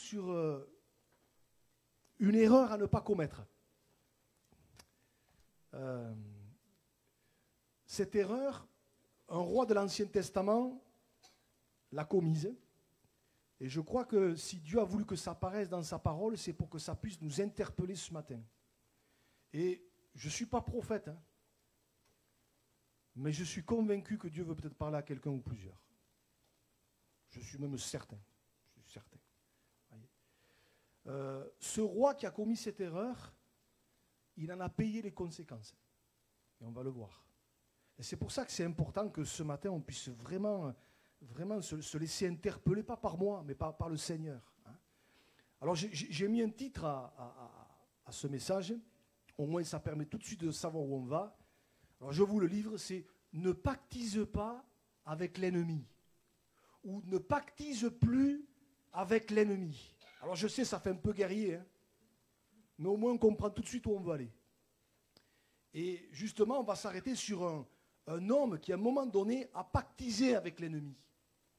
sur une erreur à ne pas commettre. Cette erreur, un roi de l'Ancien Testament l'a commise. Et je crois que si Dieu a voulu que ça apparaisse dans sa parole, c'est pour que ça puisse nous interpeller ce matin. Et je ne suis pas prophète, hein, mais je suis convaincu que Dieu veut peut-être parler à quelqu'un ou plusieurs. Je suis même certain. Je suis certain. Ce roi qui a commis cette erreur, il en a payé les conséquences. Et on va le voir. Et c'est pour ça que c'est important que ce matin, on puisse vraiment se laisser interpeller, pas par moi, mais par le Seigneur. Hein. Alors j'ai mis un titre à ce message. Au moins, ça permet tout de suite de savoir où on va. Alors je vous le livre, c'est « Ne pactise pas avec l'ennemi » ou « Ne pactise plus avec l'ennemi ». Alors je sais, ça fait un peu guerrier, hein, mais au moins on comprend tout de suite où on veut aller. Et justement, on va s'arrêter sur un homme qui, à un moment donné, a pactisé avec l'ennemi.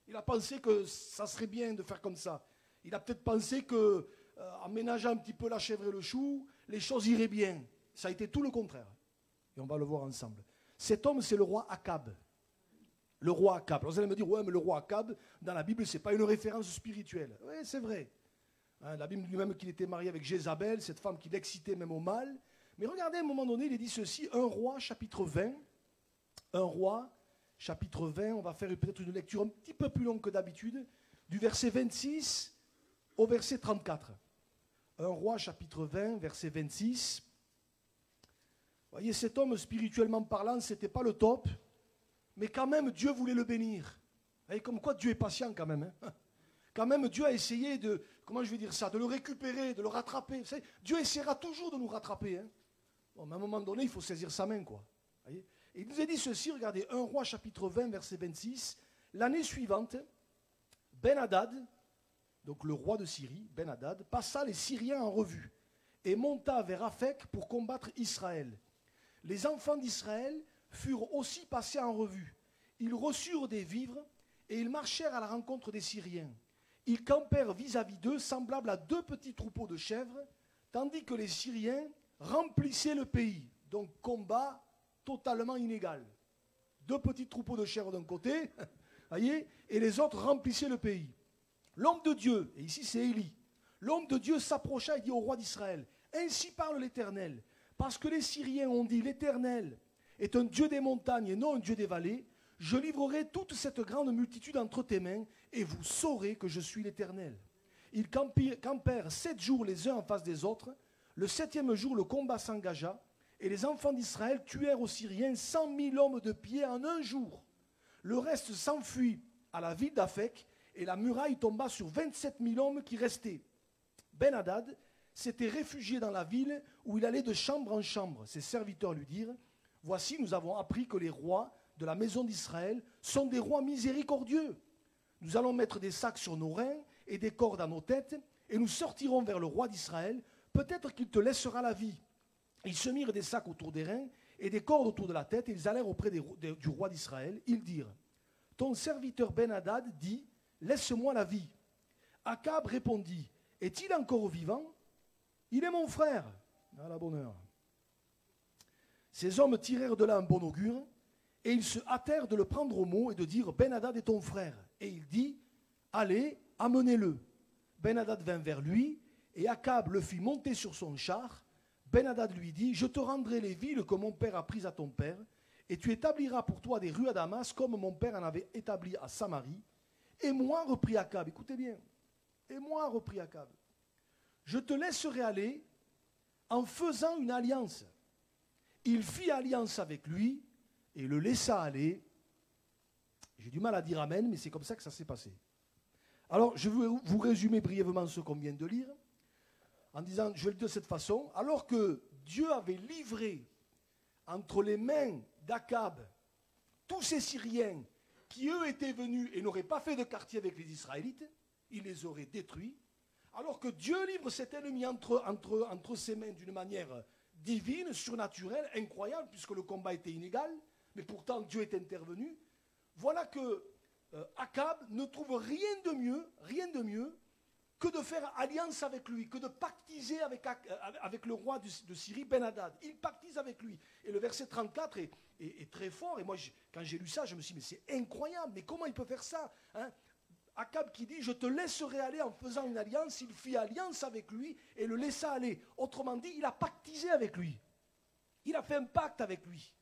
Il a pensé que ça serait bien de faire comme ça. Il a peut-être pensé qu'en ménageant un petit peu la chèvre et le chou, les choses iraient bien. Ça a été tout le contraire. Et on va le voir ensemble. Cet homme, c'est le roi Akab. Le roi Akab. Alors vous allez me dire, ouais, mais le roi Akab, dans la Bible, ce n'est pas une référence spirituelle. Oui, c'est vrai. Hein, la Bible dit même qu'il était marié avec Jézabel, cette femme qui l'excitait même au mal. Mais regardez, à un moment donné, il est dit ceci, 1 Roi, chapitre 20. 1 Roi, chapitre 20, on va faire peut-être une lecture un petit peu plus longue que d'habitude, du verset 26 au verset 34. 1 Roi, chapitre 20, verset 26. Vous voyez, cet homme, spirituellement parlant, ce n'était pas le top, mais quand même, Dieu voulait le bénir. Vous voyez, comme quoi Dieu est patient quand même. Hein. Quand même, Dieu a essayé de, comment je vais dire ça, de le récupérer, de le rattraper. Vous savez, Dieu essaiera toujours de nous rattraper. Hein. Bon, mais à un moment donné, il faut saisir sa main, quoi. Vous voyez. Et il nous a dit ceci, regardez, 1 Roi chapitre 20, verset 26. L'année suivante, Ben-Hadad, donc le roi de Syrie, Ben-Hadad, passa les Syriens en revue et monta vers Aphek pour combattre Israël. Les enfants d'Israël furent aussi passés en revue. Ils reçurent des vivres et ils marchèrent à la rencontre des Syriens. Ils campèrent vis-à-vis d'eux, semblables à deux petits troupeaux de chèvres, tandis que les Syriens remplissaient le pays. Donc combat totalement inégal. Deux petits troupeaux de chèvres d'un côté, voyez, et les autres remplissaient le pays. L'homme de Dieu, et ici c'est Élie, l'homme de Dieu s'approcha et dit au roi d'Israël, « Ainsi parle l'Éternel, parce que les Syriens ont dit, l'Éternel est un Dieu des montagnes et non un Dieu des vallées, je livrerai toute cette grande multitude entre tes mains, et vous saurez que je suis l'Éternel. » Ils campèrent 7 jours les uns en face des autres. Le 7e jour, le combat s'engagea, et les enfants d'Israël tuèrent aux Syriens 100 000 hommes de pied en un jour. Le reste s'enfuit à la ville d'Aphek, et la muraille tomba sur 27 000 hommes qui restaient. Ben-Hadad s'était réfugié dans la ville où il allait de chambre en chambre. Ses serviteurs lui dirent, « Voici, nous avons appris que les rois de la maison d'Israël sont des rois miséricordieux. Nous allons mettre des sacs sur nos reins et des cordes à nos têtes, et nous sortirons vers le roi d'Israël. Peut-être qu'il te laissera la vie. » Ils se mirent des sacs autour des reins et des cordes autour de la tête, et ils allèrent auprès du roi d'Israël. Ils dirent, « Ton serviteur Ben-Hadad dit, laisse-moi la vie. » Akab répondit, « Est-il encore vivant? Il est mon frère. » À la bonne heure. Ces hommes tirèrent de là un bon augure, et ils se hâtèrent de le prendre au mot et de dire, « Ben-Hadad est ton frère. » Et il dit, « Allez, amenez-le. » Ben-Hadad vint vers lui, et Akab le fit monter sur son char. Ben-Hadad lui dit, « Je te rendrai les villes que mon père a prises à ton père, et tu établiras pour toi des rues à Damas, comme mon père en avait établi à Samarie. Et moi, reprit Akab, écoutez bien, et moi, reprit Akab, je te laisserai aller en faisant une alliance. » Il fit alliance avec lui et le laissa aller. J'ai du mal à dire amen, mais c'est comme ça que ça s'est passé. Alors, je vais vous résumer brièvement ce qu'on vient de lire, en disant, je vais le dire de cette façon, alors que Dieu avait livré entre les mains d'Akab tous ces Syriens qui, eux, étaient venus et n'auraient pas fait de quartier avec les Israélites, il les aurait détruits, alors que Dieu livre cet ennemi entre ses mains d'une manière divine, surnaturelle, incroyable, puisque le combat était inégal, mais pourtant Dieu est intervenu. Voilà que Akab ne trouve rien de mieux que de faire alliance avec lui, que de pactiser avec le roi de Syrie, Ben-Hadad. Il pactise avec lui. Et le verset 34 est très fort. Et moi, quand j'ai lu ça, je me suis dit, mais c'est incroyable, mais comment il peut faire ça, hein? Akab qui dit, je te laisserai aller en faisant une alliance. Il fit alliance avec lui et le laissa aller. Autrement dit, il a pactisé avec lui. Il a fait un pacte avec lui.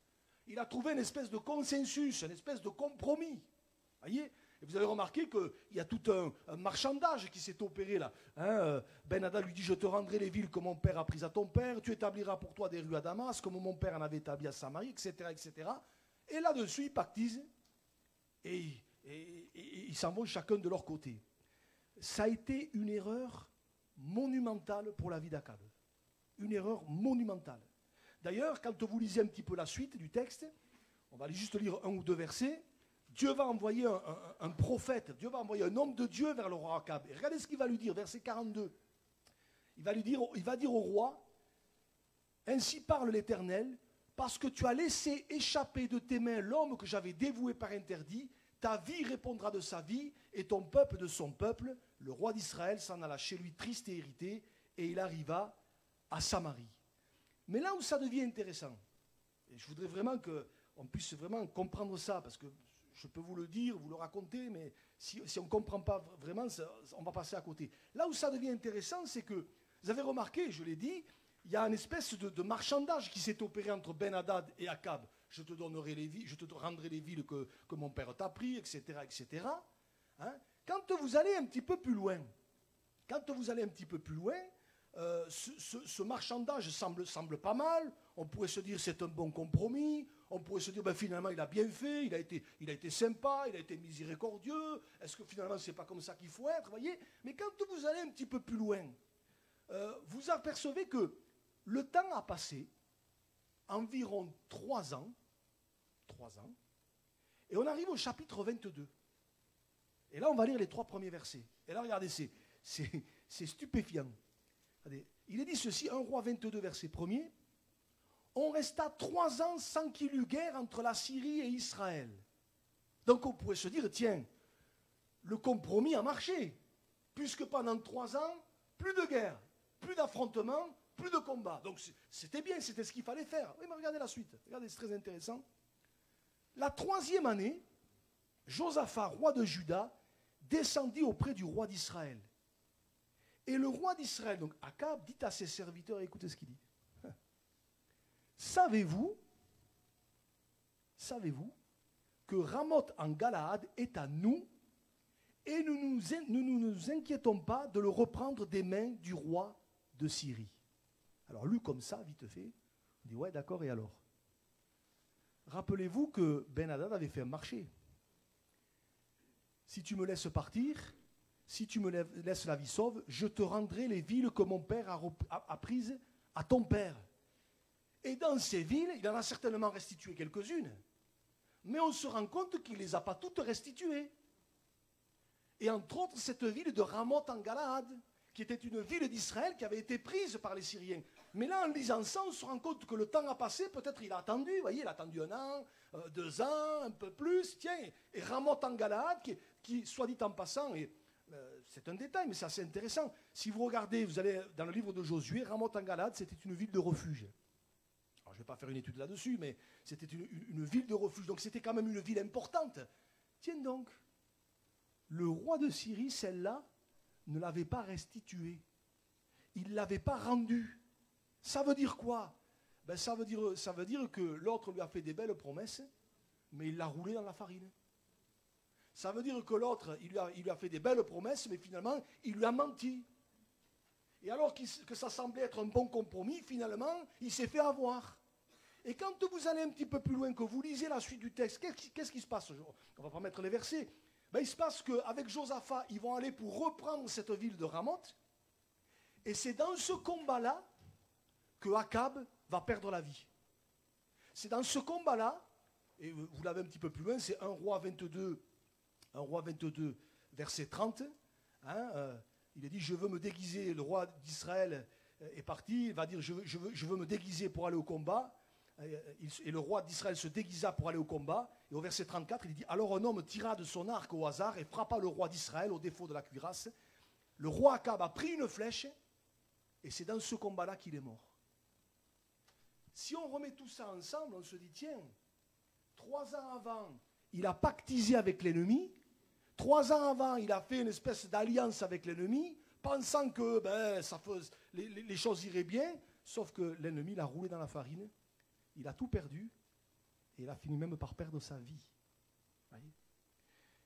Il a trouvé une espèce de consensus, une espèce de compromis. Voyez? Et vous avez remarqué qu'il y a tout un marchandage qui s'est opéré là. Hein, Ben-Hadad lui dit, je te rendrai les villes que mon père a prises à ton père, tu établiras pour toi des rues à Damas, comme mon père en avait établi à Samarie, etc. etc. Et là-dessus, ils pactisent et ils s'en vont chacun de leur côté. Ça a été une erreur monumentale pour la vie d'Akab. Une erreur monumentale. D'ailleurs, quand vous lisez un petit peu la suite du texte, on va juste lire un ou deux versets, Dieu va envoyer un prophète, Dieu va envoyer un homme de Dieu vers le roi Akab. Et regardez ce qu'il va lui dire, verset 42. Il va dire au roi, ainsi parle l'Éternel, parce que tu as laissé échapper de tes mains l'homme que j'avais dévoué par interdit, ta vie répondra de sa vie et ton peuple de son peuple. Le roi d'Israël s'en alla chez lui triste et irrité, et il arriva à Samarie. Mais là où ça devient intéressant, et je voudrais vraiment qu'on puisse vraiment comprendre ça, parce que je peux vous le dire, vous le raconter, mais si on ne comprend pas vraiment, on va passer à côté. Là où ça devient intéressant, c'est que, vous avez remarqué, je l'ai dit, il y a une espèce de marchandage qui s'est opéré entre Ben-Hadad et Akab. Je te rendrai les villes que mon père t'a pris, etc., etc. Hein? Quand vous allez un petit peu plus loin, ce marchandage semble pas mal. On pourrait se dire c'est un bon compromis. On pourrait se dire ben, finalement il a bien fait, il a été sympa, il a été miséricordieux. Est-ce que finalement c'est pas comme ça qu'il faut être, voyez? Mais quand vous allez un petit peu plus loin, vous apercevez que le temps a passé environ 3 ans, et on arrive au chapitre 22. Et là on va lire les 3 premiers versets. Et là regardez, c'est stupéfiant. Il est dit ceci, 1 Roi 22, verset 1er. On resta 3 ans sans qu'il y eût guerre entre la Syrie et Israël. Donc on pourrait se dire, tiens, le compromis a marché, puisque pendant 3 ans, plus de guerre, plus d'affrontements, plus de combats. Donc c'était bien, c'était ce qu'il fallait faire. Oui, mais regardez la suite, regardez, c'est très intéressant. La 3e année, Josaphat, roi de Juda, descendit auprès du roi d'Israël. Et le roi d'Israël, donc Akab, dit à ses serviteurs, écoutez ce qu'il dit. Savez-vous que Ramoth en Galaad est à nous et nous nous inquiétons pas de le reprendre des mains du roi de Syrie. Alors lu comme ça, vite fait, on dit ouais d'accord et alors? Rappelez-vous que Ben-Hadad avait fait un marché. Si tu me laisses partir, si tu me laisses la vie sauve, je te rendrai les villes que mon père a prises à ton père. Et dans ces villes, il en a certainement restitué quelques-unes. Mais on se rend compte qu'il ne les a pas toutes restituées. Et entre autres, cette ville de Ramoth en Galaad, qui était une ville d'Israël qui avait été prise par les Syriens. Mais là, en lisant ça, on se rend compte que le temps a passé, peut-être il a attendu, vous voyez, il a attendu 1 an, 2 ans, un peu plus, tiens. Et Ramoth en Galaad, qui soit dit en passant, c'est un détail, mais c'est assez intéressant. Si vous regardez, vous allez dans le livre de Josué, Ramoth en Galaad, c'était une ville de refuge. Alors, je ne vais pas faire une étude là-dessus, mais c'était une ville de refuge. Donc c'était quand même une ville importante. Tiens donc, le roi de Syrie, celle-là, ne l'avait pas restituée. Il ne l'avait pas rendue. Ça veut dire quoi? Ben, ça veut dire que l'autre lui a fait des belles promesses, mais il l'a roulé dans la farine. Ça veut dire que l'autre, il lui a fait des belles promesses, mais finalement, il lui a menti. Et alors que ça semblait être un bon compromis, finalement, il s'est fait avoir. Et quand vous allez un petit peu plus loin, que vous lisez la suite du texte, qu'est-ce qui se passe? On ne va pas mettre les versets. Ben, il se passe qu'avec Josaphat, ils vont aller pour reprendre cette ville de Ramoth. Et c'est dans ce combat-là que Akab va perdre la vie. C'est dans ce combat-là, et vous l'avez un petit peu plus loin, c'est 1 Roi 22, verset 30. Il est dit, je veux me déguiser, le roi d'Israël est parti, il va dire, je veux me déguiser pour aller au combat. Et le roi d'Israël se déguisa pour aller au combat. Et au verset 34, il dit, alors un homme tira de son arc au hasard et frappa le roi d'Israël au défaut de la cuirasse. Le roi Akab a pris une flèche, et c'est dans ce combat-là qu'il est mort. Si on remet tout ça ensemble, on se dit, tiens, 3 ans avant, il a pactisé avec l'ennemi. 3 ans avant, il a fait une espèce d'alliance avec l'ennemi, pensant que les choses iraient bien, sauf que l'ennemi l'a roulé dans la farine, il a tout perdu, et il a fini même par perdre sa vie. Voyez ?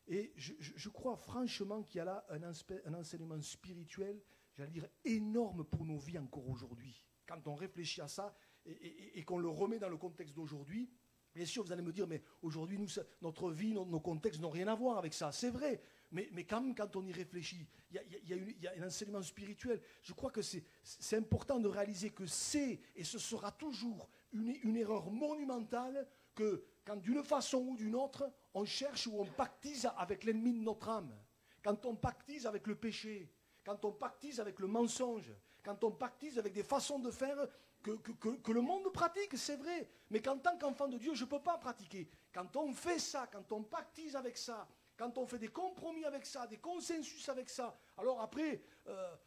Et je crois franchement qu'il y a là un enseignement spirituel, j'allais dire, énorme pour nos vies encore aujourd'hui. Quand on réfléchit à ça et qu'on le remet dans le contexte d'aujourd'hui, bien sûr, vous allez me dire, mais aujourd'hui, notre vie, nos contextes n'ont rien à voir avec ça. C'est vrai, mais quand même, quand on y réfléchit, il y a un enseignement spirituel. Je crois que c'est important de réaliser que c'est, et ce sera toujours, une erreur monumentale que quand d'une façon ou d'une autre, on cherche ou on pactise avec l'ennemi de notre âme. Quand on pactise avec le péché, quand on pactise avec le mensonge, quand on pactise avec des façons de faire que le monde pratique, c'est vrai, mais qu'en tant qu'enfant de Dieu, je ne peux pas pratiquer. Quand on fait ça, quand on pactise avec ça, quand on fait des compromis avec ça, des consensus avec ça, alors après,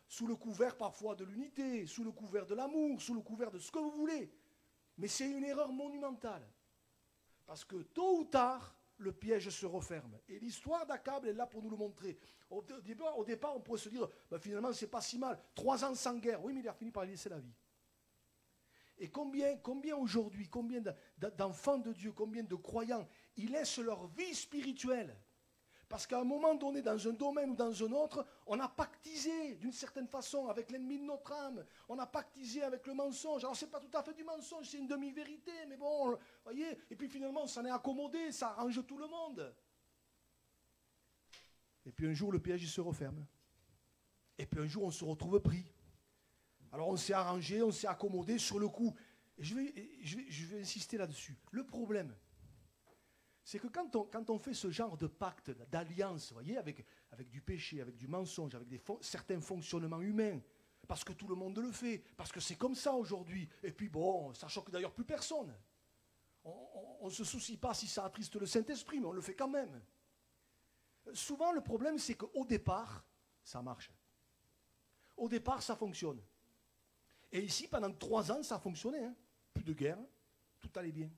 sous le couvert parfois de l'unité, sous le couvert de l'amour, sous le couvert de ce que vous voulez, mais c'est une erreur monumentale. Parce que tôt ou tard, le piège se referme. Et l'histoire d'Akab est là pour nous le montrer. Au départ, on pourrait se dire, finalement, c'est pas si mal. 3 ans sans guerre. Oui, mais il a fini par y laisser la vie. Et combien aujourd'hui, combien d'enfants de Dieu, combien de croyants, ils laissent leur vie spirituelle. Parce qu'à un moment donné, dans un domaine ou dans un autre, on a pactisé d'une certaine façon avec l'ennemi de notre âme. On a pactisé avec le mensonge. Alors, ce n'est pas tout à fait du mensonge, c'est une demi-vérité. Mais bon, vous voyez, et puis finalement, on s'en est accommodé, ça arrange tout le monde. Et puis un jour, le piège il se referme. Et puis un jour, on se retrouve pris. Alors, on s'est arrangé, on s'est accommodé sur le coup. Et je vais insister là-dessus. Le problème, c'est que quand on fait ce genre de pacte, d'alliance, vous voyez, avec du péché, avec du mensonge, avec certains fonctionnements humains, parce que tout le monde le fait, parce que c'est comme ça aujourd'hui, et puis bon, ça choque d'ailleurs plus personne. On ne se soucie pas si ça attriste le Saint-Esprit, mais on le fait quand même. Souvent, le problème, c'est qu'au départ, ça marche. Au départ, ça fonctionne. Et ici, pendant 3 ans, ça a fonctionné. Hein. Plus de guerre, tout allait bien.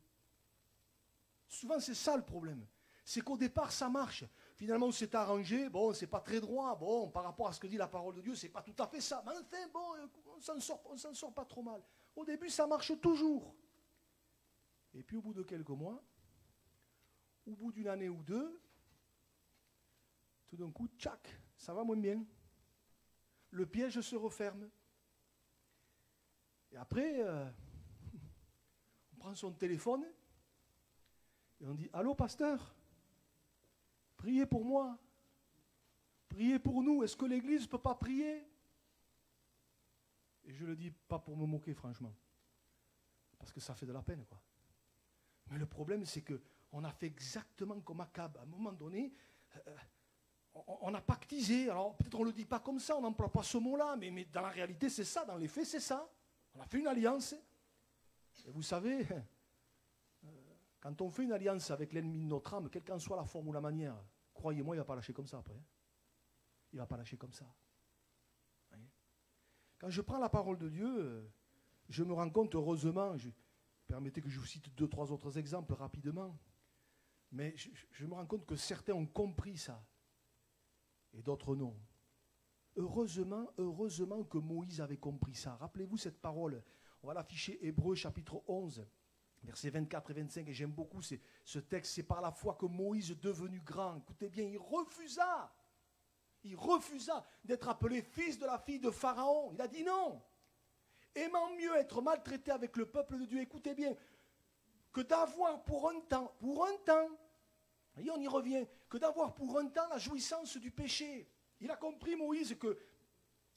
Souvent, c'est ça le problème. C'est qu'au départ, ça marche. Finalement, on s'est arrangé. Bon, c'est pas très droit. Bon, par rapport à ce que dit la parole de Dieu, c'est pas tout à fait ça. Mais enfin, bon, on s'en sort pas trop mal. Au début, ça marche toujours. Et puis, au bout de quelques mois, au bout d'une année ou deux, tout d'un coup, tchac, ça va moins bien. Le piège se referme. Et après, on prend son téléphone et on dit « Allô, pasteur, priez pour moi, priez pour nous, est-ce que l'Église ne peut pas prier ?» Et je le dis pas pour me moquer, franchement, parce que ça fait de la peine, quoi. Mais le problème, c'est qu'on a fait exactement comme Akab. À un moment donné, on a pactisé. Alors, peut-être on ne le dit pas comme ça, on n'emploie pas ce mot-là, mais dans la réalité, c'est ça. Dans les faits, c'est ça. On a fait une alliance. Et vous savez, quand on fait une alliance avec l'ennemi de notre âme, quelle qu'en soit la forme ou la manière, croyez-moi, il ne va pas lâcher comme ça après. Hein. Il ne va pas lâcher comme ça. Voyez. Quand je prends la parole de Dieu, je me rends compte, heureusement, permettez que je vous cite 2-3 autres exemples rapidement, mais je me rends compte que certains ont compris ça, et d'autres non. Heureusement que Moïse avait compris ça. Rappelez-vous cette parole, on va l'afficher, Hébreux chapitre 11, versets 24 et 25, et j'aime beaucoup ce texte, c'est par la foi que Moïse, devenu grand, écoutez bien, il refusa d'être appelé fils de la fille de Pharaon. Il a dit non. Aimant mieux être maltraité avec le peuple de Dieu, écoutez bien, que d'avoir pour un temps, et on y revient, que d'avoir pour un temps la jouissance du péché. Il a compris, Moïse, que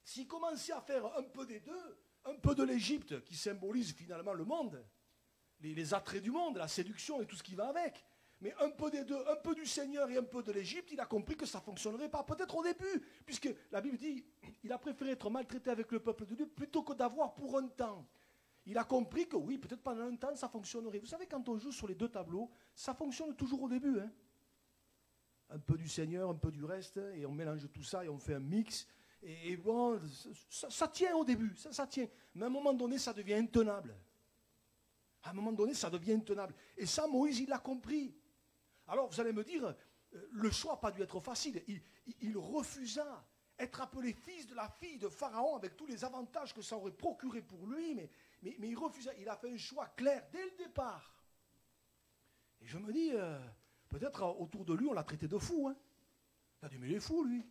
s'il commençait à faire un peu des deux, un peu de l'Égypte, qui symbolise finalement le monde, les attraits du monde, la séduction et tout ce qui va avec, mais un peu des deux, un peu du Seigneur et un peu de l'Égypte, il a compris que ça ne fonctionnerait pas, peut-être au début, puisque la Bible dit, il a préféré être maltraité avec le peuple de Dieu plutôt que d'avoir pour un temps. Il a compris que oui, peut-être pendant un temps, ça fonctionnerait. Vous savez, quand on joue sur les deux tableaux, ça fonctionne toujours au début. Hein. Un peu du Seigneur, un peu du reste, et on mélange tout ça et on fait un mix. Et bon, ça tient au début, ça tient. Mais à un moment donné, ça devient intenable. À un moment donné, ça devient intenable. Et ça, Moïse, il l'a compris. Alors, vous allez me dire, le choix n'a pas dû être facile. Il refusa être appelé fils de la fille de Pharaon avec tous les avantages que ça aurait procuré pour lui. Mais il refusa. Il a fait un choix clair dès le départ. Et je me dis, peut-être autour de lui, on l'a traité de fou. Hein. Il a dit, mais il est fou, lui.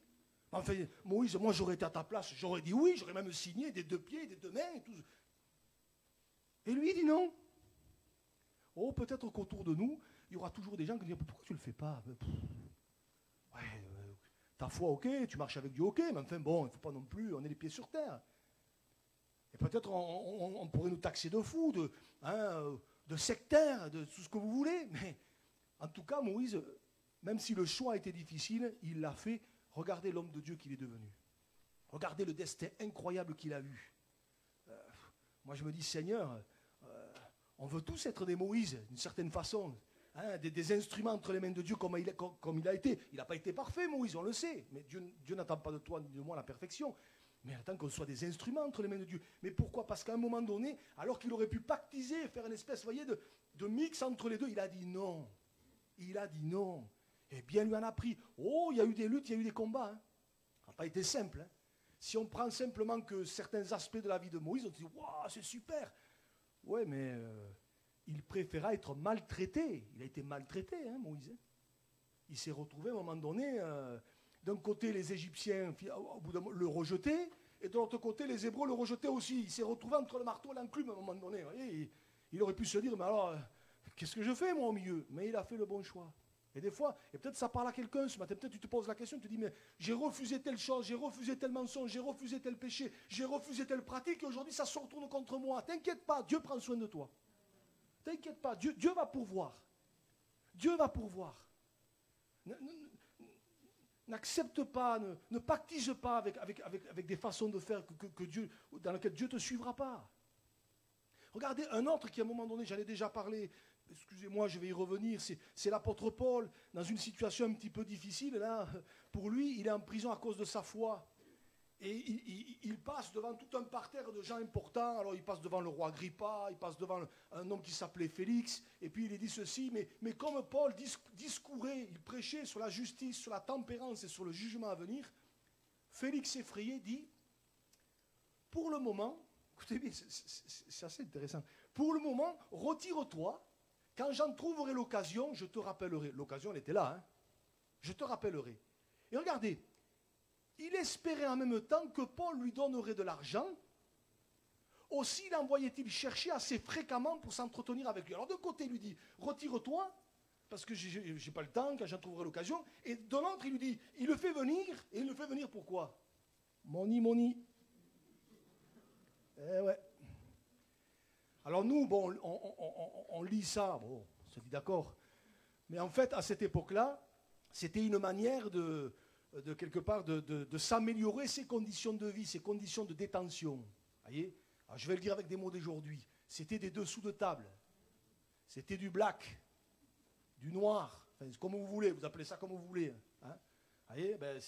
Enfin, Moïse, moi, j'aurais été à ta place. J'aurais dit oui, j'aurais même signé des 2 pieds, des 2 mains. Et tout. Et lui, il dit non. Oh, peut-être qu'autour de nous, il y aura toujours des gens qui disent, pourquoi tu ne le fais pas? Ouais, ta foi, ok, tu marches avec Dieu, ok, mais enfin, bon, il ne faut pas non plus, on est les pieds sur terre. Et peut-être on pourrait nous taxer de fous, de sectaires, de tout ce que vous voulez, mais en tout cas, Moïse, même si le choix a été difficile, il l'a fait. Regardez l'homme de Dieu qu'il est devenu. Regardez le destin incroyable qu'il a eu. Moi, je me dis, Seigneur, on veut tous être des Moïse, d'une certaine façon. Hein, des instruments entre les mains de Dieu comme il a été. Il n'a pas été parfait, Moïse, on le sait. Mais Dieu n'attend pas de toi ni de moi la perfection. Mais il attend qu'on soit des instruments entre les mains de Dieu. Mais pourquoi? Parce qu'à un moment donné, alors qu'il aurait pu pactiser, faire une espèce, voyez, de mix entre les deux, il a dit non. Il a dit non. Et bien lui en a pris. Oh, il y a eu des luttes, il y a eu des combats. Hein. Ça n'a pas été simple. Hein. Si on prend simplement que certains aspects de la vie de Moïse, on se dit, waouh, c'est super. Ouais, mais il préféra être maltraité. Il a été maltraité, hein, Moïse. Il s'est retrouvé à un moment donné, d'un côté les Égyptiens au bout le rejetaient, et de l'autre côté les Hébreux le rejetaient aussi. Il s'est retrouvé entre le marteau et l'enclume à un moment donné. Voyez, il aurait pu se dire, mais alors, qu'est-ce que je fais moi au milieu? Mais il a fait le bon choix. Et des fois, et peut-être ça parle à quelqu'un ce matin, peut-être tu te poses la question, tu te dis, mais j'ai refusé telle chose, j'ai refusé tel mensonge, j'ai refusé tel péché, j'ai refusé telle pratique, et aujourd'hui ça se retourne contre moi. T'inquiète pas, Dieu prend soin de toi. T'inquiète pas, Dieu va pourvoir. Dieu va pourvoir. N'accepte pas, ne pactise pas avec des façons de faire que Dieu, dans lesquelles Dieu ne te suivra pas. Regardez, un autre qui à un moment donné, j'en ai déjà parlé, excusez-moi, je vais y revenir, c'est l'apôtre Paul, dans une situation un petit peu difficile, là, pour lui, il est en prison à cause de sa foi. Et il passe devant tout un parterre de gens importants. Alors il passe devant le roi Agrippa, il passe devant un homme qui s'appelait Félix, et puis il dit ceci, mais comme Paul discourait, il prêchait sur la justice, sur la tempérance et sur le jugement à venir, Félix effrayé dit, pour le moment, écoutez bien, c'est assez intéressant, pour le moment, retire-toi, quand j'en trouverai l'occasion, je te rappellerai. L'occasion, elle était là, hein. Je te rappellerai. Et regardez, il espérait en même temps que Paul lui donnerait de l'argent. Aussi l'envoyait-il chercher assez fréquemment pour s'entretenir avec lui. Alors d'un côté, il lui dit, retire-toi, parce que je n'ai pas le temps, quand j'en trouverai l'occasion. Et de l'autre, il lui dit, il le fait venir, et il le fait venir pourquoi? Money. Eh ouais. Alors nous, bon, on lit ça, bon, on se dit d'accord. Mais en fait, à cette époque-là, c'était une manière de quelque part de s'améliorer ses conditions de vie, ses conditions de détention. Voyez? Alors, je vais le dire avec des mots d'aujourd'hui. C'était des dessous de table. C'était du black, du noir, enfin, comme vous voulez, vous appelez ça comme vous voulez. Hein? Voyez? Ben,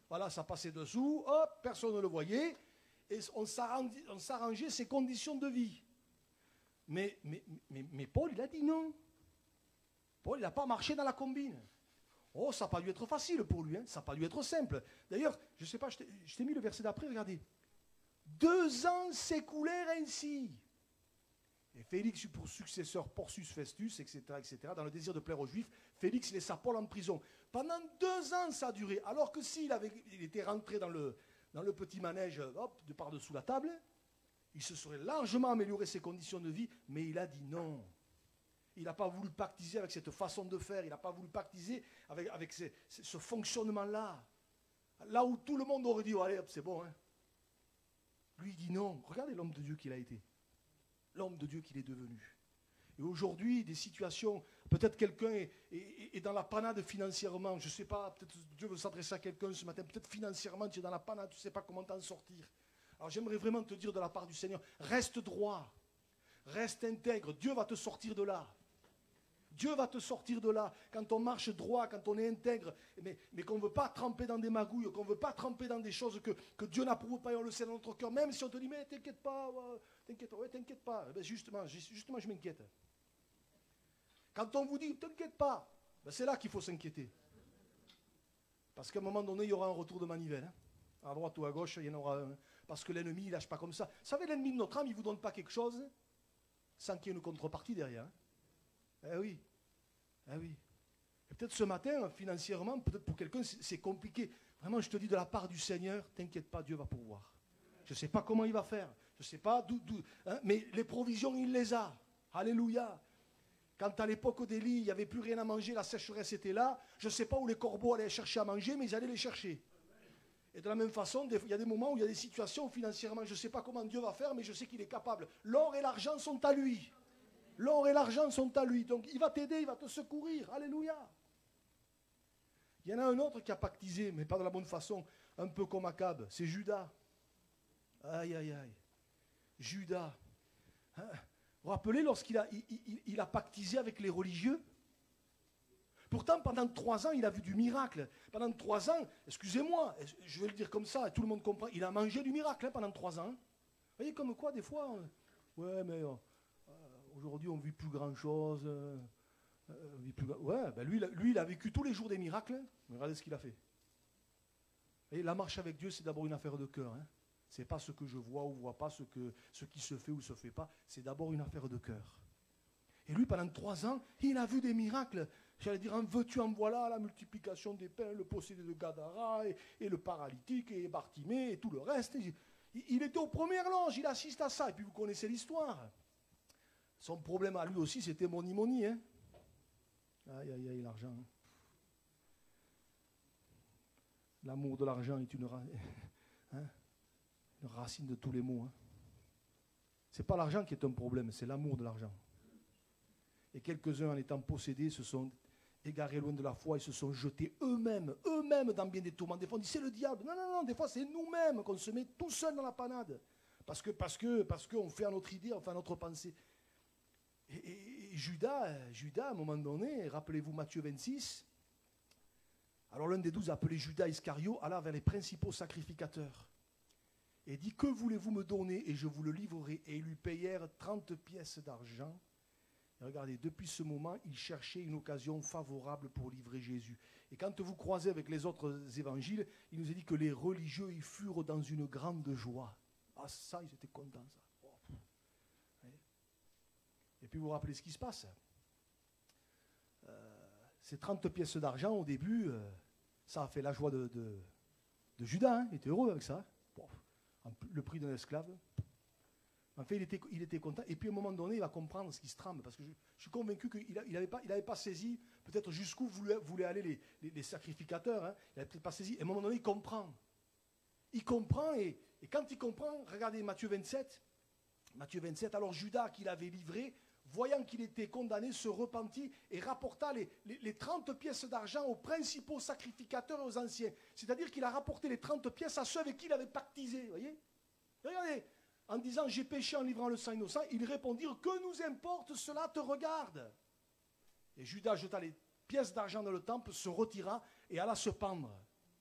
voilà, ça passait dessous, hop, personne ne le voyait, et on s'arrangeait ses conditions de vie. Mais Paul, il a dit non. Paul, il n'a pas marché dans la combine. Oh, ça n'a pas dû être facile pour lui, hein. Ça n'a pas dû être simple. D'ailleurs, je ne sais pas, je t'ai mis le verset d'après, regardez. 2 ans s'écoulèrent ainsi. Et Félix eut pour successeur Porcius Festus, etc., etc. Dans le désir de plaire aux Juifs, Félix laissa Paul en prison. Pendant 2 ans, ça a duré. Alors que s'il était rentré dans le petit manège, hop, de par-dessous la table, il se serait largement amélioré ses conditions de vie, mais il a dit non. Il n'a pas voulu pactiser avec cette façon de faire. Il n'a pas voulu pactiser avec ce fonctionnement-là. Là où tout le monde aurait dit, oh, allez, c'est bon. Hein. Lui, il dit non. Regardez l'homme de Dieu qu'il a été. L'homme de Dieu qu'il est devenu. Et aujourd'hui, des situations, peut-être quelqu'un est dans la panade financièrement. Je ne sais pas, peut-être Dieu veut s'adresser à quelqu'un ce matin. Peut-être financièrement, tu es dans la panade, tu ne sais pas comment t'en sortir. Alors j'aimerais vraiment te dire de la part du Seigneur, reste droit. Reste intègre. Dieu va te sortir de là. Dieu va te sortir de là. Quand on marche droit, quand on est intègre, mais qu'on ne veut pas tremper dans des magouilles, qu'on ne veut pas tremper dans des choses que Dieu n'approuve pas et on le sait dans notre cœur, même si on te dit, mais t'inquiète pas, t'inquiète pas. Eh bien, justement, je m'inquiète. Quand on vous dit, t'inquiète pas, ben c'est là qu'il faut s'inquiéter. Parce qu'à un moment donné, il y aura un retour de manivelle. Hein. À droite ou à gauche, il y en aura un. Parce que l'ennemi, il ne lâche pas comme ça. Vous savez, l'ennemi de notre âme, il ne vous donne pas quelque chose sans qu'il y ait une contrepartie derrière. Hein. Eh oui. Eh oui. Et peut-être ce matin, financièrement, peut-être pour quelqu'un, c'est compliqué. Vraiment, je te dis de la part du Seigneur, t'inquiète pas, Dieu va pourvoir. Je ne sais pas comment il va faire. Je ne sais pas d'où. Hein, mais les provisions, il les a. Alléluia. Quand à l'époque d'Élie, il n'y avait plus rien à manger, la sécheresse était là, je ne sais pas où les corbeaux allaient chercher à manger, mais ils allaient les chercher. Et de la même façon, il y a des moments où il y a des situations où financièrement, je ne sais pas comment Dieu va faire, mais je sais qu'il est capable. L'or et l'argent sont à lui. L'or et l'argent sont à lui. Donc il va t'aider, il va te secourir. Alléluia. Il y en a un autre qui a pactisé, mais pas de la bonne façon, un peu comme Akab, c'est Judas. Aïe, aïe, aïe. Judas. Hein? Vous vous rappelez lorsqu'il a pactisé avec les religieux? Pourtant, pendant 3 ans, il a vu du miracle. Pendant 3 ans, excusez-moi, je vais le dire comme ça, et tout le monde comprend, il a mangé du miracle hein, pendant 3 ans. Vous voyez comme quoi, des fois, ouais, mais aujourd'hui, on ne vit plus grand-chose. Ouais, ben lui, il a vécu tous les jours des miracles. Hein. Regardez ce qu'il a fait. Et la marche avec Dieu, c'est d'abord une affaire de cœur. Hein. Ce n'est pas ce que je vois ou ne vois pas, ce qui se fait ou ne se fait pas. C'est d'abord une affaire de cœur. Et lui, pendant 3 ans, il a vu des miracles. J'allais dire, en veux-tu, en voilà, la multiplication des pains, le possédé de Gadara, et le paralytique, et Bartimée, et tout le reste. Il était aux premières loges, il assiste à ça. Et puis vous connaissez l'histoire. Son problème à lui aussi, c'était money. Hein. Aïe, aïe, aïe, l'argent. Hein. L'amour de l'argent est une racine de tous les maux. Hein. Ce n'est pas l'argent qui est un problème, c'est l'amour de l'argent. Et quelques-uns, en étant possédés, se sont égarés loin de la foi et se sont jetés eux-mêmes dans bien des tourments. Des fois, on dit c'est le diable. Non, des fois, c'est nous-mêmes qu'on se met tout seul dans la panade. Parce qu'on fait à notre idée, on fait à notre pensée. Et Judas, à un moment donné, rappelez-vous Matthieu 26, alors l'un des 12, appelé Judas Iscario, alla vers les principaux sacrificateurs et dit, que voulez-vous me donner et je vous le livrerai. Et ils lui payèrent 30 pièces d'argent. Et regardez, depuis ce moment, il cherchait une occasion favorable pour livrer Jésus. Et quand vous croisez avec les autres évangiles, il nous est dit que les religieux y furent dans une grande joie. Ah ça, ils étaient contents, ça. Oh. Et puis vous vous rappelez ce qui se passe. Ces 30 pièces d'argent, au début, ça a fait la joie de Judas. Hein. Il était heureux avec ça. Bon, le prix d'un esclave. En fait, il était content. Et puis, à un moment donné, il va comprendre ce qui se trame. Parce que je suis convaincu qu'il n'avait pas saisi peut-être jusqu'où voulaient aller les sacrificateurs. Hein. Il n'avait peut-être pas saisi. Et à un moment donné, il comprend. Il comprend. Et quand il comprend, regardez Matthieu 27. Matthieu 27, alors Judas, qui l'avait livré, voyant qu'il était condamné, se repentit et rapporta les 30 pièces d'argent aux principaux sacrificateurs et aux anciens. C'est-à-dire qu'il a rapporté les 30 pièces à ceux avec qui il avait pactisé. Voyez ? Regardez. En disant, j'ai péché en livrant le sang innocent, ils répondirent, que nous importe, cela te regarde. Et Judas jeta les pièces d'argent dans le temple, se retira et alla se pendre.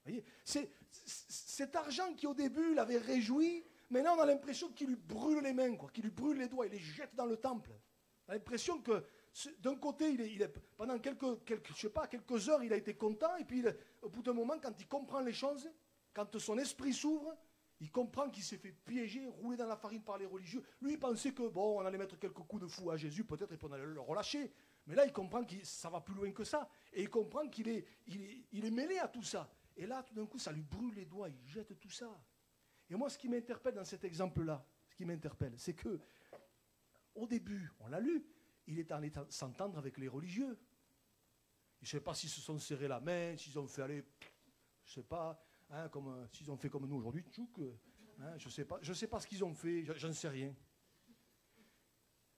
Voyez, cet argent qui au début l'avait réjoui, maintenant on a l'impression qu'il lui brûle les mains, qu'il lui brûle les doigts, il les jette dans le temple. On a l'impression que d'un côté, pendant quelques heures, il a été content, et puis au bout d'un moment, quand il comprend les choses, quand son esprit s'ouvre, il comprend qu'il s'est fait piéger, rouler dans la farine par les religieux. Lui, il pensait que, bon, on allait mettre quelques coups de fou à Jésus, peut-être, et puis on allait le relâcher. Mais là, il comprend que ça va plus loin que ça. Et il comprend qu'il est mêlé à tout ça. Et là, tout d'un coup, ça lui brûle les doigts, il jette tout ça. Et moi, ce qui m'interpelle dans cet exemple-là, c'est que, au début, on l'a lu, il est allé s'entendre avec les religieux. Je ne sais pas s'ils se sont serrés la main, s'ils ont fait aller, je ne sais pas, hein, s'ils ont fait comme nous aujourd'hui, hein, je ne sais pas ce qu'ils ont fait, je ne sais rien.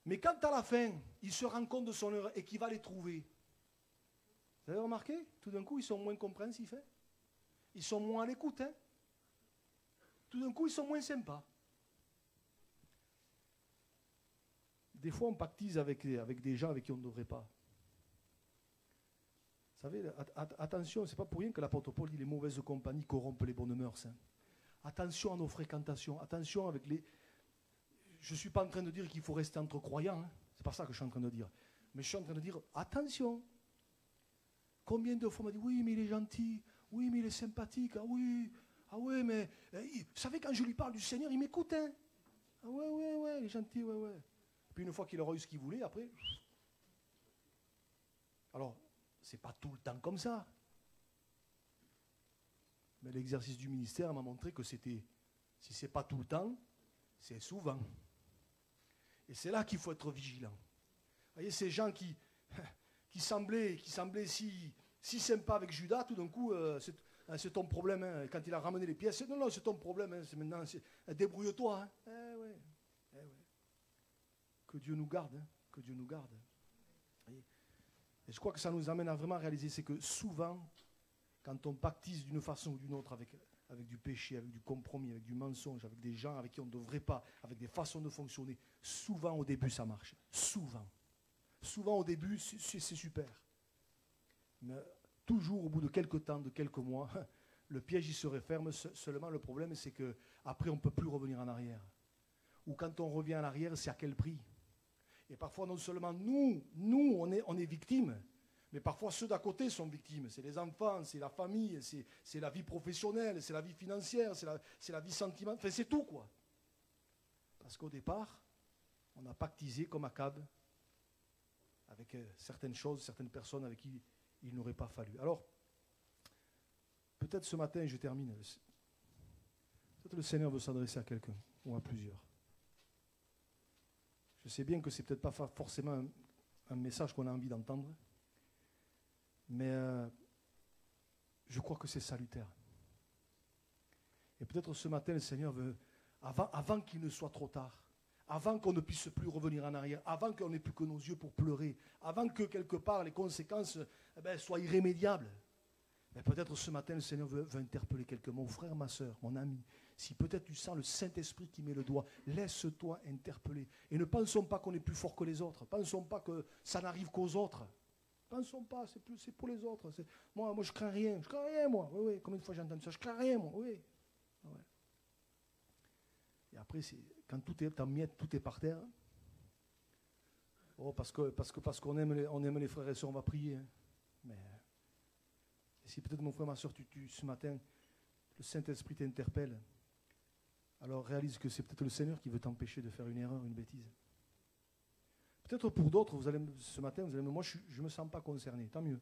Mais quand à la fin, il se rend compte de son erreur et qu'il va les trouver, vous avez remarqué? Tout d'un coup, ils sont moins compréhensifs. Hein? Ils sont moins à l'écoute. Hein? Tout d'un coup, ils sont moins sympas. Des fois, on pactise avec des gens avec qui on ne devrait pas. savez, attention, c'est pas pour rien que l'apôtre Paul dit les mauvaises compagnies corrompent les bonnes mœurs. Hein. Attention à nos fréquentations, attention avec les... Je ne suis pas en train de dire qu'il faut rester entre croyants, hein. C'est pas ça que je suis en train de dire. Mais je suis en train de dire, attention. Combien de fois on m'a dit, oui, mais il est gentil, oui, mais il est sympathique, ah oui, mais... vous savez, quand je lui parle du Seigneur, il m'écoute, hein. Ah ouais, il est gentil, ouais. Puis une fois qu'il aura eu ce qu'il voulait, après... Alors, c'est pas tout le temps comme ça. Mais l'exercice du ministère m'a montré que c'était, si c'est pas tout le temps, c'est souvent. Et c'est là qu'il faut être vigilant. Vous voyez, ces gens qui semblaient si sympas avec Judas, tout d'un coup, c'est ton problème. Hein. Quand il a ramené les pièces, non, c'est ton problème. Hein. C'est maintenant, débrouille-toi. Hein. Eh ouais. Que Dieu nous garde. Hein. Que Dieu nous garde. Voyez. Et je crois que ça nous amène à vraiment réaliser, c'est que souvent, quand on pactise d'une façon ou d'une autre avec du péché, avec du compromis, avec du mensonge, avec des gens avec qui on ne devrait pas, avec des façons de fonctionner, souvent au début ça marche. Souvent au début c'est super. Mais toujours au bout de quelques temps, de quelques mois, le piège il se referme. Seulement le problème c'est qu'après on ne peut plus revenir en arrière. Ou quand on revient en arrière, c'est à quel prix? Et parfois non seulement nous on est victimes, mais parfois ceux d'à côté sont victimes. C'est les enfants, c'est la famille, c'est la vie professionnelle, c'est la vie financière, c'est la vie sentimentale. Enfin, c'est tout, quoi. Parce qu'au départ, on a pactisé comme Akab avec certaines choses, certaines personnes avec qui il n'aurait pas fallu. Alors, peut-être ce matin, je termine. Peut-être le Seigneur veut s'adresser à quelqu'un ou à plusieurs. Je sais bien que ce n'est peut-être pas forcément un message qu'on a envie d'entendre. Mais je crois que c'est salutaire. Et peut-être ce matin, le Seigneur veut, avant qu'il ne soit trop tard, avant qu'on ne puisse plus revenir en arrière, avant qu'on n'ait plus que nos yeux pour pleurer, avant que quelque part les conséquences soient irrémédiables, mais peut-être ce matin, le Seigneur veut interpeller quelqu'un. Mon frère, ma soeur, mon ami, si peut-être tu sens le Saint-Esprit qui met le doigt, laisse-toi interpeller. Et ne pensons pas qu'on est plus fort que les autres. Pensons pas que ça n'arrive qu'aux autres. Pensons pas, c'est pour les autres. Moi, je crains rien. Je crains rien, moi. Oui. Combien de fois j'ai entendu ça? Je crains rien, moi. Oui. Ouais. Et après, quand tout est en miettes, tout est par terre. Oh, parce qu'on aime les frères et sœurs, on va prier. Hein. Mais si peut-être mon frère, ma soeur, ce matin, le Saint-Esprit t'interpelle, alors réalise que c'est peut-être le Seigneur qui veut t'empêcher de faire une erreur, une bêtise. Peut-être pour d'autres, ce matin, vous allez me dire, moi je ne me sens pas concerné, tant mieux.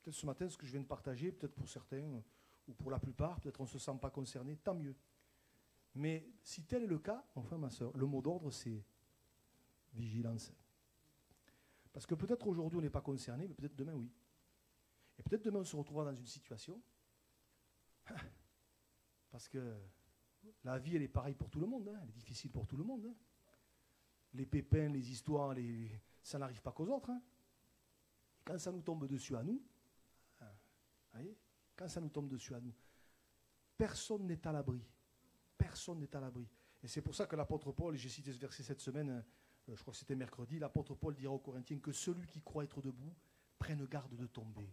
Peut-être ce matin, ce que je viens de partager, peut-être pour certains, ou pour la plupart, peut-être on ne se sent pas concerné, tant mieux. Mais si tel est le cas, mon frère, ma soeur, le mot d'ordre, c'est vigilance. Parce que peut-être aujourd'hui on n'est pas concerné, mais peut-être demain, oui. Et peut-être demain on se retrouvera dans une situation, parce que la vie, elle est pareille pour tout le monde, hein, elle est difficile pour tout le monde. Hein. Les pépins, les histoires, ça n'arrive pas qu'aux autres. Hein. Et quand ça nous tombe dessus à nous, voyez, quand ça nous tombe dessus à nous, personne n'est à l'abri. Personne n'est à l'abri. Et c'est pour ça que l'apôtre Paul, j'ai cité ce verset cette semaine, je crois que c'était mercredi, l'apôtre Paul dira aux Corinthiens que celui qui croit être debout prenne garde de tomber.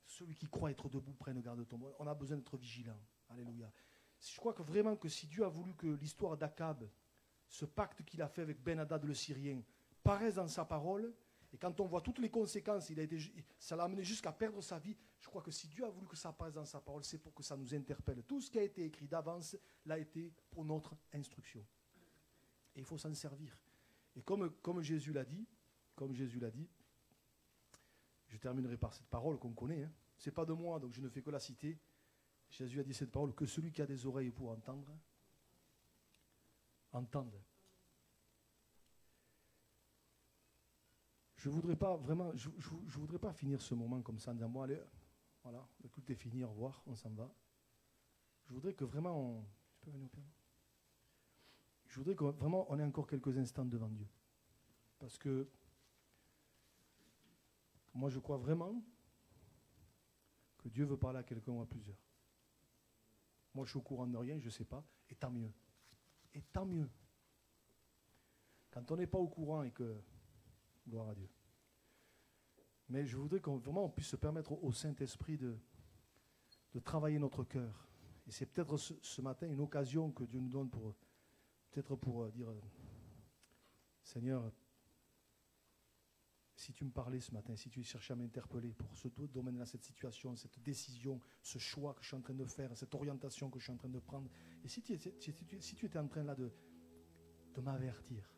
Celui qui croit être debout prenne garde de tomber. On a besoin d'être vigilant. Alléluia. Je crois que vraiment que si Dieu a voulu que l'histoire d'Akab, ce pacte qu'il a fait avec Ben-Hadad le Syrien, paraisse dans sa parole, et quand on voit toutes les conséquences, ça l'a amené jusqu'à perdre sa vie, je crois que si Dieu a voulu que ça apparaisse dans sa parole, c'est pour que ça nous interpelle. Tout ce qui a été écrit d'avance l'a été pour notre instruction. Et il faut s'en servir. Et comme Jésus l'a dit, je terminerai par cette parole qu'on connaît, hein. Ce n'est pas de moi, donc je ne fais que la citer. Jésus a dit cette parole, que celui qui a des oreilles pour entendre, entende. Je voudrais pas finir ce moment comme ça en disant, bon allez, voilà, le culte est fini, au revoir, on s'en va. Je voudrais que vraiment on ait encore quelques instants devant Dieu. Parce que moi je crois vraiment que Dieu veut parler à quelqu'un ou à plusieurs. Moi je suis au courant de rien, je ne sais pas, et tant mieux. Et tant mieux. Quand on n'est pas au courant et que... Gloire à Dieu. Mais je voudrais qu'on vraiment on puisse se permettre au Saint-Esprit de travailler notre cœur. Et c'est peut-être ce matin une occasion que Dieu nous donne pour dire, Seigneur, si tu me parlais ce matin, si tu cherchais à m'interpeller pour ce domaine-là, cette situation, cette décision, ce choix que je suis en train de faire, cette orientation que je suis en train de prendre, et si tu étais en train là de m'avertir.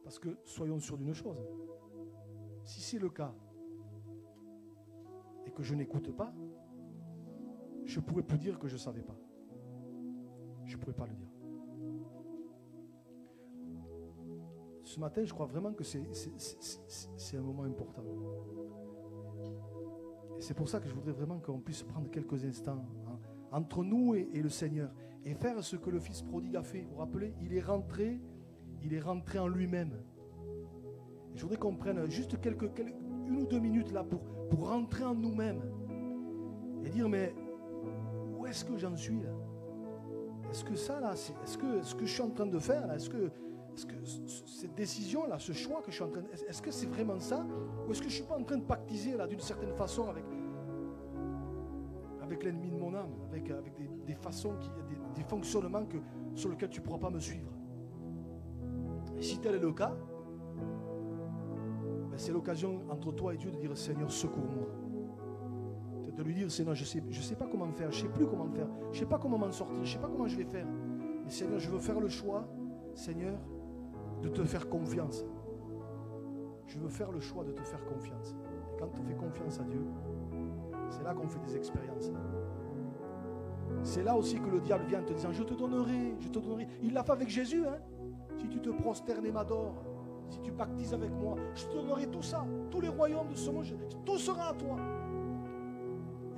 Parce que soyons sûrs d'une chose, si c'est le cas et que je n'écoute pas, je ne pourrais plus dire que je ne savais pas. Je ne pourrais pas le dire. Ce matin, je crois vraiment que c'est un moment important. Et c'est pour ça que je voudrais vraiment qu'on puisse prendre quelques instants entre nous et le Seigneur et faire ce que le Fils prodigue a fait. Vous vous rappelez, il est rentré en lui-même. Et je voudrais qu'on prenne juste une ou deux minutes là pour rentrer en nous-mêmes et dire, mais où est-ce que j'en suis là? Est-ce que ça là, est-ce que je suis en train de faire là, est-ce que cette décision là, ce choix que je suis en train de, est-ce que c'est vraiment ça, ou est-ce que je suis pas en train de pactiser là d'une certaine façon avec l'ennemi de mon âme, avec des façons des fonctionnements sur lesquels tu ne pourras pas me suivre. Et si tel est le cas, ben c'est l'occasion entre toi et Dieu de dire, Seigneur, secours-moi. De lui dire, Seigneur, je sais pas comment faire, je ne sais plus comment faire, je ne sais pas comment m'en sortir, je ne sais pas comment je vais faire. Mais Seigneur, je veux faire le choix, Seigneur, de te faire confiance. Je veux faire le choix de te faire confiance. Et quand tu fais confiance à Dieu, c'est là qu'on fait des expériences. C'est là aussi que le diable vient te disant, je te donnerai. Il l'a fait avec Jésus, hein. Si tu te prosternes et m'adores, si tu pactises avec moi, je te donnerai tout ça, tous les royaumes de ce monde, tout sera à toi.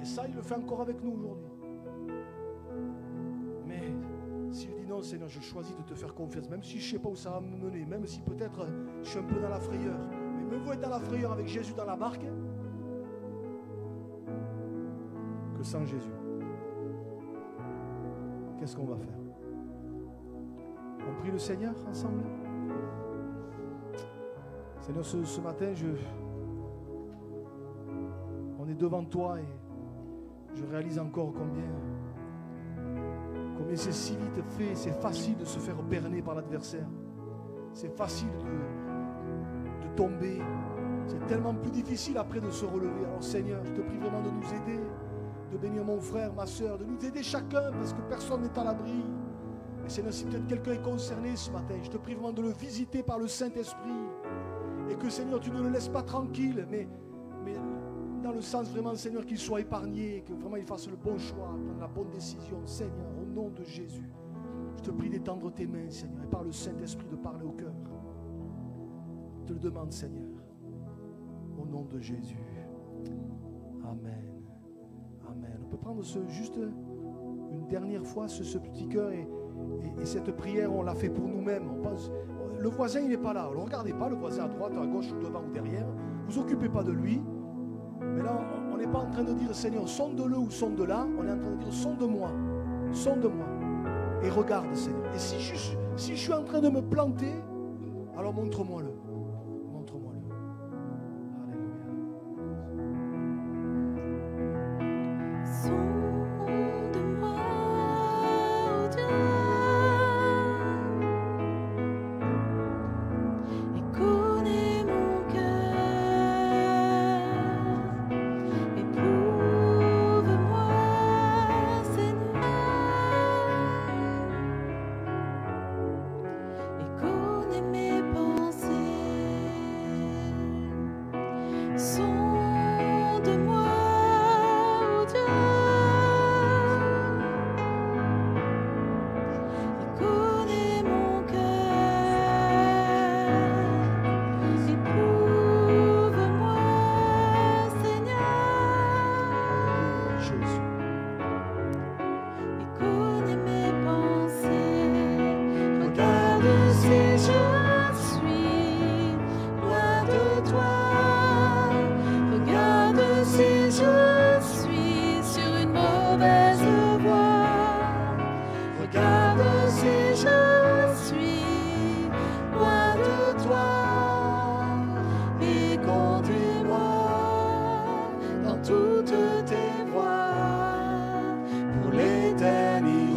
Et ça, il le fait encore avec nous aujourd'hui. Mais s'il dit non, Seigneur, je choisis de te faire confiance, même si je ne sais pas où ça va me mener, même si peut-être je suis un peu dans la frayeur, mais mieux vaut être dans la frayeur avec Jésus dans la barque que sans Jésus. Qu'est-ce qu'on va faire? On prie le Seigneur ensemble? Seigneur, ce matin, on est devant toi et je réalise encore combien c'est si vite fait, c'est facile de se faire berner par l'adversaire. C'est facile de tomber. C'est tellement plus difficile après de se relever. Alors Seigneur, je te prie vraiment de nous aider, de bénir mon frère, ma soeur, de nous aider chacun parce que personne n'est à l'abri. Et Seigneur, si peut-être quelqu'un est concerné ce matin, je te prie vraiment de le visiter par le Saint-Esprit. Et que Seigneur, tu ne le laisses pas tranquille, mais dans le sens vraiment, Seigneur, qu'il soit épargné, que vraiment il fasse le bon choix, prendre la bonne décision. Seigneur, au nom de Jésus, je te prie d'étendre tes mains, Seigneur, et par le Saint-Esprit de parler au cœur. Je te le demande, Seigneur, au nom de Jésus. Amen. Amen. On peut prendre juste une dernière fois ce petit cœur et cette prière, on l'a fait pour nous-mêmes. On pense, le voisin, il n'est pas là. Ne regardez pas le voisin à droite, à gauche, devant ou derrière. Vous occupez pas de lui. Mais là, on n'est pas en train de dire, Seigneur, sonde-le ou sonde-la. On est en train de dire, sonde-moi, sonde-moi. Et regarde, Seigneur. Et si je suis en train de me planter, alors montre-moi-le. Montre-moi-le. Alléluia. Sonde-moi, oh Dieu, et connais mon cœur. Éprouve-moi, Seigneur, et connais mes pensées.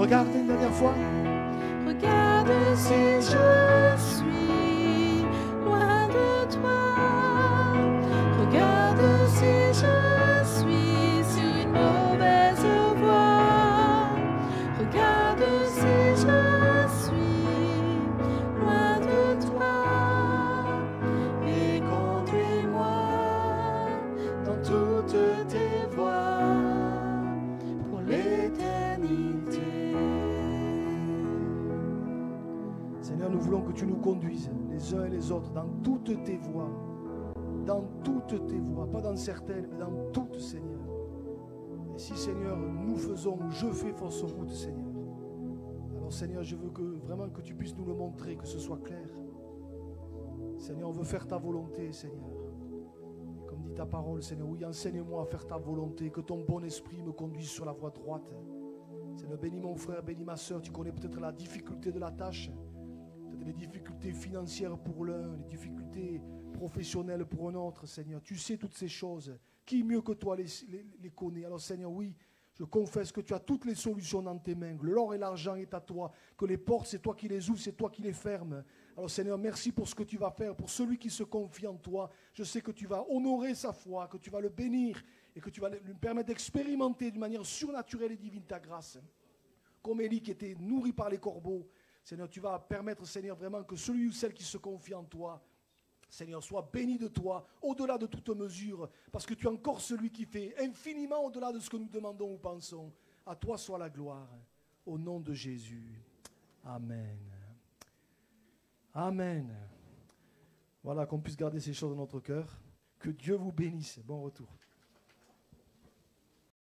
Regarde une dernière fois. Regarde si je suis loin de toi. Regarde si je suis sur une mauvaise voie. Regarde si je suis loin de toi. Et conduis-moi dans toutes tes voies pour l'éternité. Seigneur, nous voulons que tu nous conduises les uns et les autres dans toutes tes voies. Dans toutes tes voies, pas dans certaines, mais dans toutes, Seigneur. Et si, Seigneur, nous faisons, ou je fais fausse route, Seigneur, alors, Seigneur, je veux vraiment que tu puisses nous le montrer, que ce soit clair. Seigneur, on veut faire ta volonté, Seigneur. Comme dit ta parole, Seigneur, oui, enseigne-moi à faire ta volonté, que ton bon esprit me conduise sur la voie droite. Seigneur, bénis mon frère, bénis ma soeur, tu connais peut-être la difficulté de la tâche, peut-être les difficultés financières pour l'un, les difficultés professionnelles pour un autre, Seigneur. Tu sais toutes ces choses. Qui mieux que toi les connaît? Alors, Seigneur, oui, je confesse que tu as toutes les solutions dans tes mains. L'or et l'argent est à toi. Que les portes, c'est toi qui les ouvres, c'est toi qui les fermes. Alors, Seigneur, merci pour ce que tu vas faire. Pour celui qui se confie en toi, je sais que tu vas honorer sa foi, que tu vas le bénir et que tu vas lui permettre d'expérimenter d'une manière surnaturelle et divine ta grâce. Comme Élie qui était nourri par les corbeaux, Seigneur, tu vas permettre, Seigneur, vraiment que celui ou celle qui se confie en toi, Seigneur, sois béni de toi, au-delà de toute mesure, parce que tu es encore celui qui fait infiniment au-delà de ce que nous demandons ou pensons. À toi soit la gloire, au nom de Jésus. Amen. Amen. Voilà, qu'on puisse garder ces choses dans notre cœur. Que Dieu vous bénisse. Bon retour.